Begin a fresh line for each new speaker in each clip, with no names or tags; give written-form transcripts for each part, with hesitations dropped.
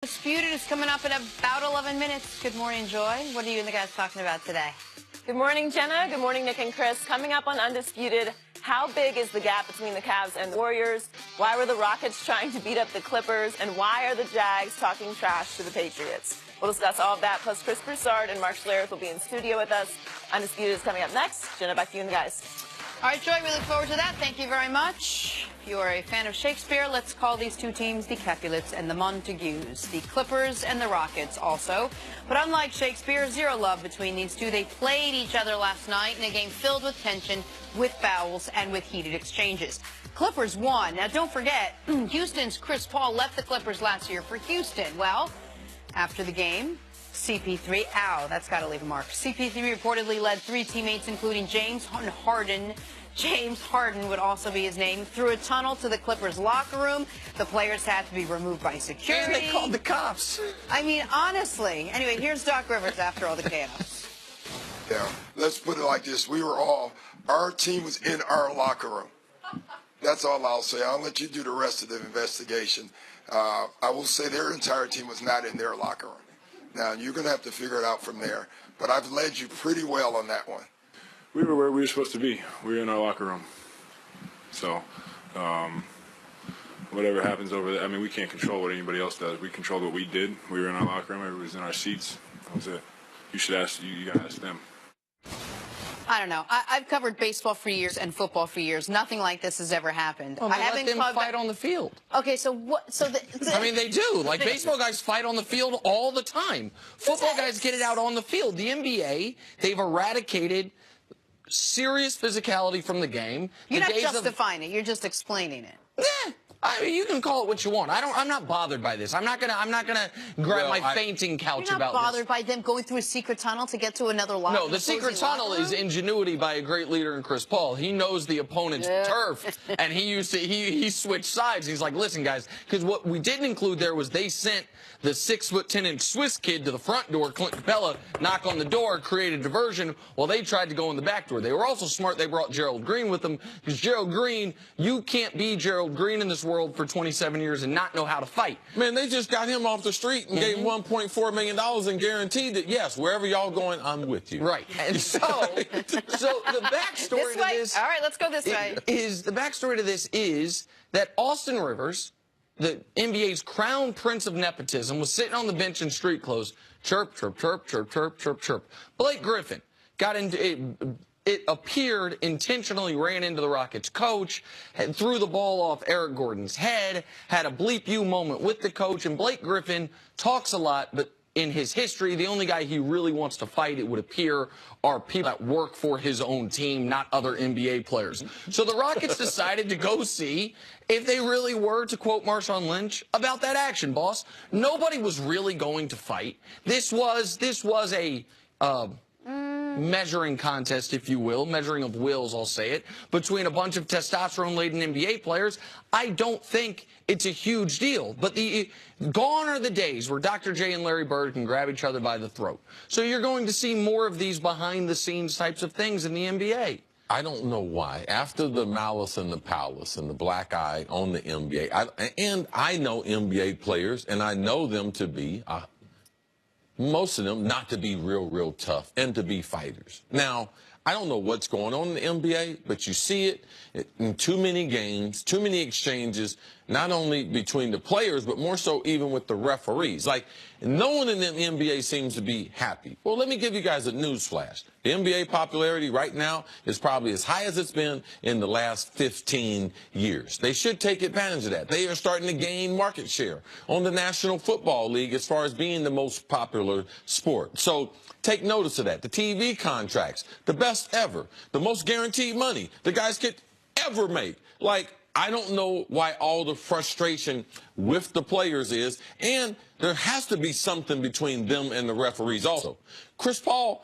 Undisputed is coming up in about 11 minutes. Good morning, Joy. What are you and the guys talking about today?
Good morning, Jenna. Good morning, Nick and Chris. Coming up on Undisputed, how big is the gap between the Cavs and the Warriors? Why were the Rockets trying to beat up the Clippers? And why are the Jags talking trash to the Patriots? We'll discuss all of that, plus Chris Broussard and Mark Schlereth will be in studio with us. Undisputed is coming up next. Jenna, back to you and the guys.
All right, Joy, we look forward to that. Thank you very much. If you are a fan of Shakespeare, let's call these two teams the Capulets and the Montagues, the Clippers and the Rockets also. But unlike Shakespeare, zero love between these two. They played each other last night in a game filled with tension, with fouls, and with heated exchanges. Clippers won. Now, don't forget, Houston's Chris Paul left the Clippers last year for Houston. Well, after the game, CP3, that's got to leave a mark. CP3 reportedly led three teammates, including James Harden. James Harden would also be his name, through a tunnel to the Clippers locker room. The players had to be removed by security.
And they called the cops.
I mean, honestly. Anyway, here's Doc Rivers after all the chaos.
Yeah, let's put it like this. Our team was in our locker room. That's all I'll say. I'll let you do the rest of the investigation. I will say their entire team was not in their locker room. Now, you're going to have to figure it out from there. But I've led you pretty well on that one.
We were where we were supposed to be. We were in our locker room. So, whatever happens over there, I mean, we can't control what anybody else does. We controlled what we did. We were in our locker room. Everybody was in our seats. That was it. You got to ask them.
I don't know. I've covered baseball for years and football for years. Nothing like this has ever happened.
Well,
I haven't
let them fight on the field.
Okay, so what? So
I mean, they do. Like, baseball guys fight on the field all the time. Football guys get it out on the field. The NBA, they've eradicated serious physicality from the game.
You're not justifying it. You're just explaining it.
Yeah. I mean, you can call it what you want. I'm not bothered by this. I'm not gonna grab my fainting couch about this.
You're not bothered by them going through a secret tunnel to get to another locker?
No, the secret tunnel is ingenuity by a great leader in Chris Paul. He knows the opponent's turf, and he switched sides. He's like, listen, guys, because what we didn't include there was they sent the 6'10" Swiss kid to the front door, Clint Capella, knock on the door, create a diversion while they tried to go in the back door. They were also smart. They brought Gerald Green with them, because Gerald Green, you can't be Gerald Green in this world for 27 years and not know how to fight.
Man, they just got him off the street and gave him $1.4 million and guaranteed that, yes, wherever y'all going, I'm with you.
Right. And so the backstory to this...
All right, let's go this way.
The backstory to this is that Austin Rivers, the NBA's crown prince of nepotism, was sitting on the bench in street clothes. Chirp, chirp, chirp, chirp, chirp, chirp, chirp. Blake Griffin got into it. It appeared intentionally ran into the Rockets coach, threw the ball off Eric Gordon's head, had a bleep you moment with the coach, and Blake Griffin talks a lot, but in his history, the only guy he really wants to fight, it would appear, are people that work for his own team, not other NBA players. So the Rockets decided to go see if they really were, to quote Marshawn Lynch, about that action, boss. Nobody was really going to fight. This was a measuring contest, if you will, measuring of wills, I'll say it, between a bunch of testosterone-laden NBA players. I don't think it's a huge deal. But gone are the days where Dr. J and Larry Bird can grab each other by the throat. So you're going to see more of these behind-the-scenes types of things in the NBA.
I don't know why. After the malice and the palace and the black eye on the NBA, and I know NBA players, and I know them to be... most of them not to be real tough and to be fighters. Now, I don't know what's going on in the NBA, but you see it in too many games, too many exchanges, not only between the players, but more so even with the referees. Like, no one in the NBA seems to be happy. Well, let me give you guys a news flash. The NBA popularity right now is probably as high as it's been in the last 15 years. They should take advantage of that. They are starting to gain market share on the National Football League as far as being the most popular sport. So take notice of that. The TV contracts, the best ever, the most guaranteed money the guys could ever make. Like, I don't know why all the frustration with the players is, and there has to be something between them and the referees also. Chris Paul,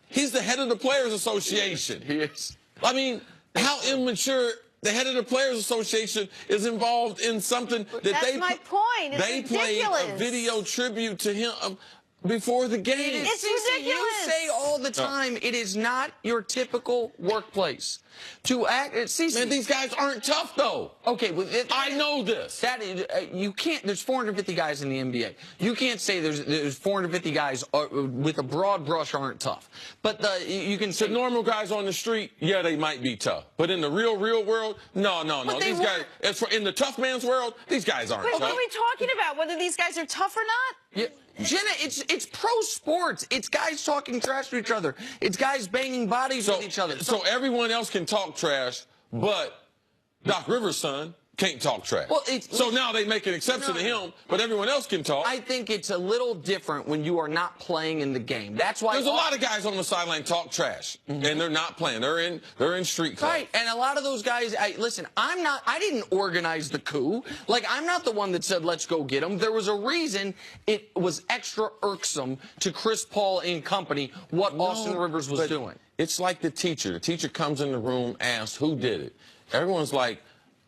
he's the head of the Players Association.
He is.
I mean, how immature the head of the Players Association is involved in something that
That's my point. It's
they played
ridiculous.
a video tribute to him. before the game.
It's
Cece,
ridiculous.
You say all the time it is not your typical workplace to act. Cece,
Man, these guys aren't tough, though.
okay, well,
I know this.
That is, you can't. There's 450 guys in the NBA. You can't say there's 450 guys with a broad brush aren't tough. But you can say
To normal guys on the street, yeah, they might be tough. But in the real world, no.
But they
These guys, in the tough man's world, these guys aren't
Wait,
tough.
what are we talking about? Whether these guys are tough or not?
Yeah. Jenna, it's pro sports. It's guys talking trash to each other. It's guys banging bodies with each other.
So everyone else can talk trash, but Doc Rivers' son can't talk trash.
Well,
so now they make an exception to him, but everyone else can talk.
I think it's a little different when you are not playing in the game. That's why
There's a lot of guys on the sideline talk trash, and they're not playing. They're in street clubs.
Right, and a lot of those guys, listen, I didn't organize the coup. Like, I'm not the one that said, let's go get him. There was a reason it was extra irksome to Chris Paul and company what Austin Rivers was doing.
It's like the teacher. The teacher comes in the room, asks, who did it? Everyone's like,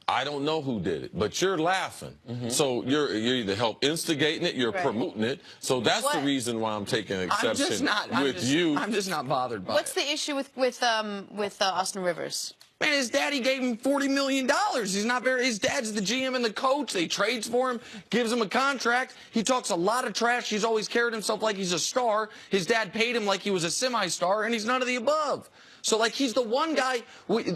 I don't know who did it, but you're laughing. So you're either help instigating it, you're promoting it. So that's the reason why I'm taking exception with you.
I'm just not bothered by
What's
it.
the issue with Austin Rivers?
Man, his daddy gave him $40 million. He's not very. His dad's the GM and the coach. They trades for him, gives him a contract. He talks a lot of trash. He's always carried himself like he's a star. His dad paid him like he was a semi-star, and he's none of the above. So, like, he's the one guy.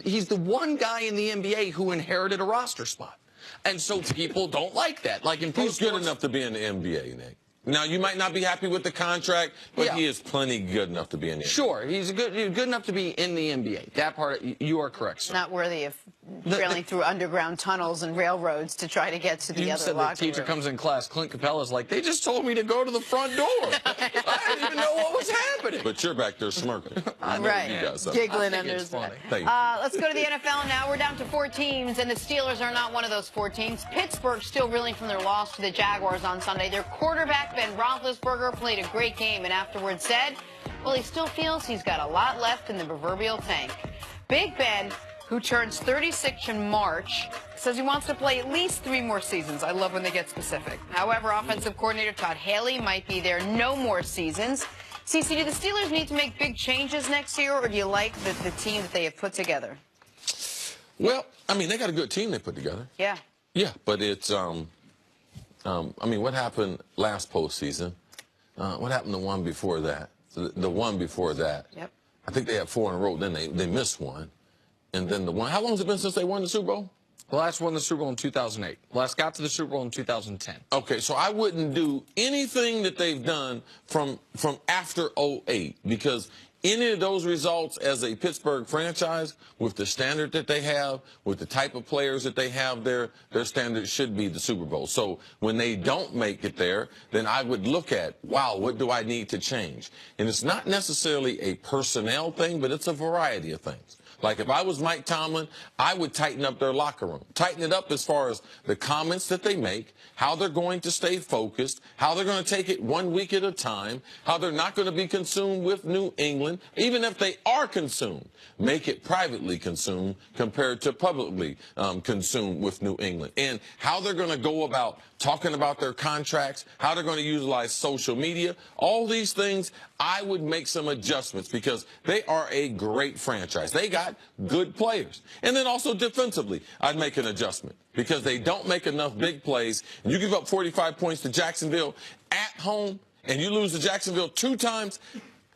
He's the one guy in the NBA who inherited a roster spot, and so people don't like that. Like in pro
He's good
sports,
enough to be in the NBA, Nick. Now, you might not be happy with the contract, but he is plenty good enough to be in the NBA.
Sure, he's good enough to be in the NBA. That part, you are correct, sir.
Not worthy of trailing through underground tunnels and railroads to try to get to the
You
other
said the
locker
teacher
room.
comes in class. Clint Capella's like, they just told me to go to the front door. I didn't even know what was happening.
But you're back there smirking. I know
Right,
you got something.
giggling
I think
under
it's
his breath.
funny.
Thank you.
Let's go to the NFL now. We're down to 4 teams, and the Steelers are not one of those 4 teams. Pittsburgh still reeling from their loss to the Jaguars on Sunday. Their quarterback, Ben Roethlisberger, played a great game and afterwards said, well, he still feels he's got a lot left in the proverbial tank. Big Ben, who turns 36 in March, says he wants to play at least 3 more seasons. I love when they get specific. However, offensive coordinator Todd Haley might be there no more seasons. CeCe, do the Steelers need to make big changes next year, or do you like the team that they have put together?
Well, I mean, they got a good team they put together.
Yeah.
Yeah, but it's, I mean, what happened last postseason? What happened the one before that? The one before that.
Yep.
I think they had 4 in a row. Then they missed one. And then the one, how long has it been since they won the Super Bowl?
The last won the Super Bowl in 2008. Last got to the Super Bowl in 2010.
Okay, so I wouldn't do anything that they've done from after 08 because any of those results as a Pittsburgh franchise, with the standard that they have, with the type of players that they have there, their standard should be the Super Bowl. So when they don't make it there, then I would look at, wow, what do I need to change? And it's not necessarily a personnel thing, but it's a variety of things. Like if I was Mike Tomlin, I would tighten up their locker room. Tighten it up as far as the comments that they make, how they're going to stay focused, how they're going to take it 1 week at a time, how they're not going to be consumed with New England. Even if they are consumed, make it privately consumed compared to publicly consumed with New England. And how they're going to go about talking about their contracts, how they're going to utilize social media, all these things, I would make some adjustments because they are a great franchise. They got good players. And then also defensively, I'd make an adjustment because they don't make enough big plays. And you give up 45 points to Jacksonville at home and you lose to Jacksonville 2 times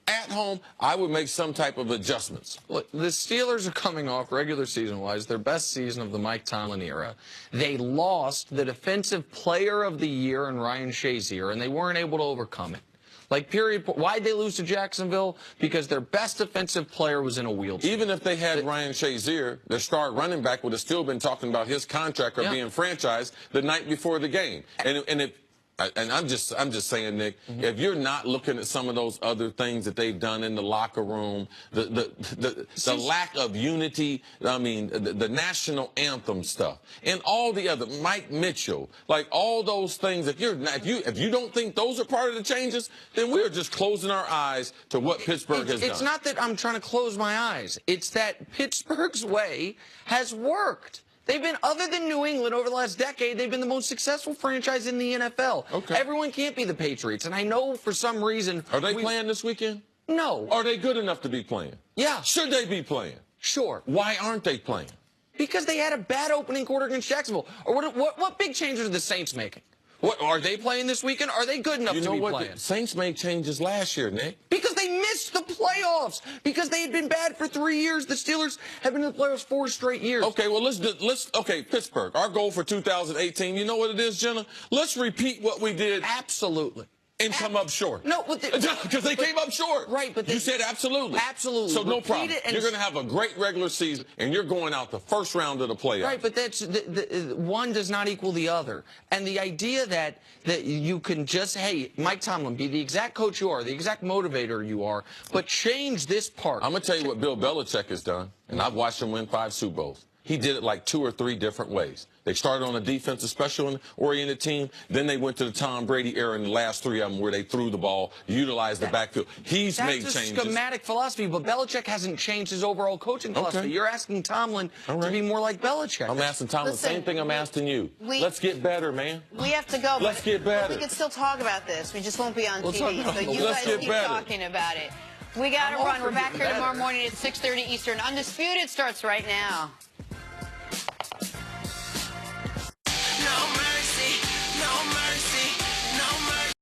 at home, I would make some type of adjustments.
Look, the Steelers are coming off regular season-wise their best season of the Mike Tomlin era. They lost the Defensive Player of the Year in Ryan Shazier, and they weren't able to overcome it. Like, period. Why'd they lose to Jacksonville? Because their best defensive player was in a wheelchair.
Even if they had Ryan Shazier, their star running back would have still been talking about his contract or being franchised the night before the game. And I'm just saying, Nick, if you're not looking at some of those other things that they've done in the locker room, the lack of unity, I mean, the national anthem stuff, and all the other, Mike Mitchell, like all those things, if you don't think those are part of the changes, then we're just closing our eyes to what Pittsburgh has done.
It's not that I'm trying to close my eyes. It's that Pittsburgh's way has worked.
They've been, other than New England over the last decade, they've been the most successful franchise in the NFL.
Okay.
Everyone can't be the Patriots, and I know for some reason...
Are they playing this weekend?
No.
Are they good enough to be playing?
Yeah.
Should they be playing?
Sure.
Why aren't they playing?
Because they had a bad opening quarter against Jacksonville. Or what big changes are the Saints making? What, are they playing this weekend? Are they good enough to be playing?
The Saints made changes last year, Nick.
Because they missed the playoffs. Because they had been bad for 3 years. The Steelers have been in the playoffs 4 straight years.
Okay, well, okay, Pittsburgh. Our goal for 2018, you know what it is, Jenna? Let's repeat what we did.
Absolutely.
And come up short.
No,
because they came up short.
Right, but
you said absolutely.
Absolutely.
So no problem. You're going to have a great regular season, and you're going out the first round of the playoffs.
Right, but that's one does not equal the other. And the idea that you can just, hey, Mike Tomlin, be the exact coach you are, the exact motivator you are, but change this part.
I'm going to tell you what Bill Belichick has done, and I've watched him win 5 Super Bowls. He did it like 2 or 3 different ways. They started on a defensive special-oriented team. Then they went to the Tom Brady era in the last 3 of them where they threw the ball, utilized the backfield. He's made changes.
That's a schematic philosophy, but Belichick hasn't changed his overall coaching philosophy.
Okay.
You're asking Tomlin to be more like Belichick.
I'm asking Tomlin the same thing I'm asking you. Let's get better, man.
We have to go.
Let's get better.
We can still talk about this. We just won't be on TV. So you
Let's
guys
get
keep
better.
talking about it. We got to run. We're back here tomorrow morning at 6:30 Eastern. Undisputed starts right now.